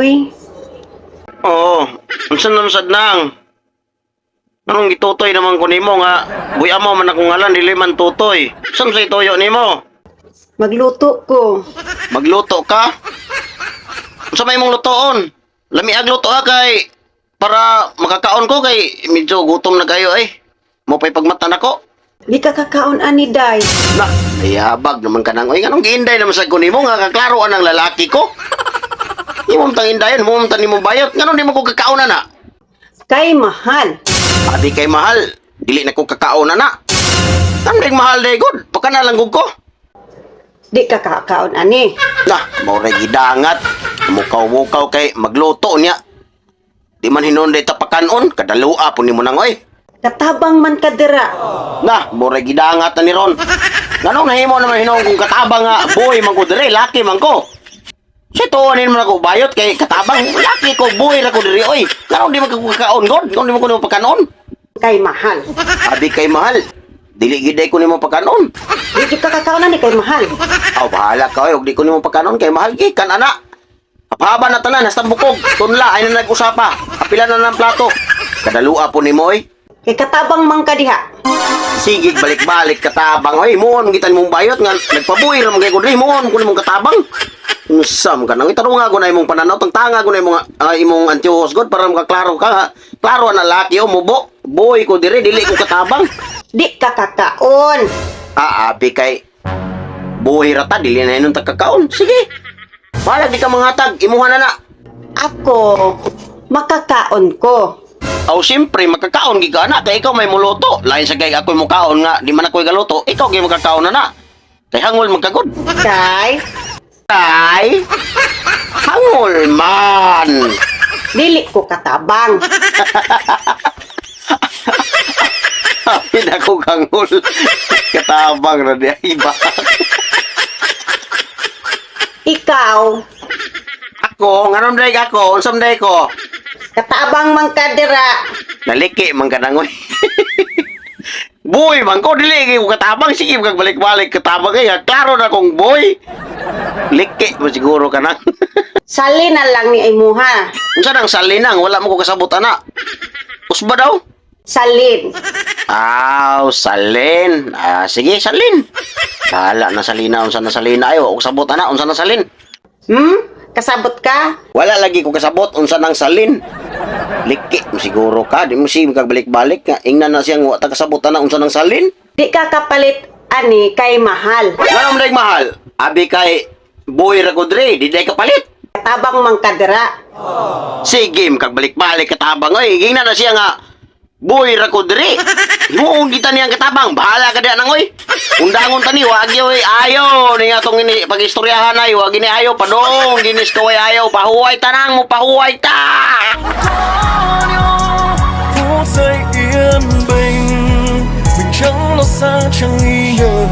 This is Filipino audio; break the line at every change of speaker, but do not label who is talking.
uy.
Oo, unsan naman sad nang? Anong gitutoy naman ko nimo nga, buya mo man akong ngalan, dili man tutoy. Saan sa ituyo nimo?
Magluto ko.
Magluto ka? Unsa may mong lutoon? Lami ag luto kay para makakaon ko kay medyo gutom na kayo eh. Mo pa'y pagmatan ako.
Di ka kakaon ani day.
Na, ayabag naman ka nang, oy, anong giinday naman sa kunimo nga kaklaroan ng lalaki ko? Imong tang indayon, mo tang nimo bayot, ngano di mo ko kakaon na?
Kay mahal.
Abi kay mahal, dili na ko kakaon na. Kanang mahal day good, pagka na lang gud ko.
Di ka kakaon ani.
Nah, mao ray gidangat, mukaw-mukaw kay magluto niya. Di man hinunday ta pakanon, kadalua po nimo nang oy.
Katabang man ka dira.
Nah, mao ray gidangat na ni ron. Nganong nahimo naman hinung kung katabang nga boy man ko dire, laki man ko. Si tuonin mo na ko bayot kay katabang laki ko boy ra ko diri oy. Nganong di man ka kakaon god, nganong di mo ko nimo pakanon.
Kay mahal.
Abi kay mahal, dili giday ko nimo pakanon.
Di ka kakaon ani kay mahal.
Aw bahala ka oy, ug di ko nimo pakanon kay mahal gi kan ana. Haba na tanan, hasta bukog, tunla ay na nag-usapa. Kapila na ng plato. Kadalua po nimo oy.
Kay katabang man ka diha.
Sige, balik-balik katabang. Oy, muon gitan mong bayot nga nagpabuhi ra man kay ko diri, muon kun imong katabang. Unsam ka nang itarong nga ko na imong pananaw, tangtanga ko na imong imong antios god para makaklaro ka. Ha? Klaro na laki o mubo. Boy ko diri, dili ko katabang.
Di ka kakaon.
Abi kay buhi ra ta, dili na inon tagkakaon. Sige. Wala di ka manghatag, imuha na na.
Ako, makakaon ko.
Aw siyempre makakaon gi ka na kay ikaw may muluto. Lain sa kay ako mo kaon nga di man ako galuto, ikaw gyud makakaon na. Kay hangol magkagod.
Kay,
Ay, hangol man.
dili ko katabang.
Hapin ako hangol. Katabang na di iba.
Ikaw,
Ako, nganom day ako, unsam day ko.
katabang man ka dira.
Naliki man ka nangoy. Boy, man ko dili ko katabang, sige kag balik-balik katabang kay klaro na kong boy. Liki mo siguro ka nang.
Sali na lang ni imuha.
Unsa nang salinang wala mo ko kasabot ana. Usba daw?
Salin.
Salin. Sige, salin. Kala na salina, unsa na salina ayo, og sabot ana, unsa na salin?
Kasabot ka?
Wala lagi ko kasabot unsa nang salin. Liki mo siguro ka, di mo si balik-balik nga ingnan na siyang wa ta kasabot ana unsa nang salin.
Di ka kapalit ani kay mahal.
Ngano man mahal? Abi kay boy ra ko dre, di day kapalit.
Katabang man ka dira.
Sige, kag balik-balik katabang oy, ingnan na siya nga boy ra ko dre. Himuon kita niyang katabang, bahala ka diha nang oy. Undangon tani wag yo ayo ni atong ini pagistoryahan ay wag ini ayo padong ginis ko ayaw pahuway tanang mo pahuway ta.
Phút giây yên bình mình chẳng lo xa chẳng nghi ngờ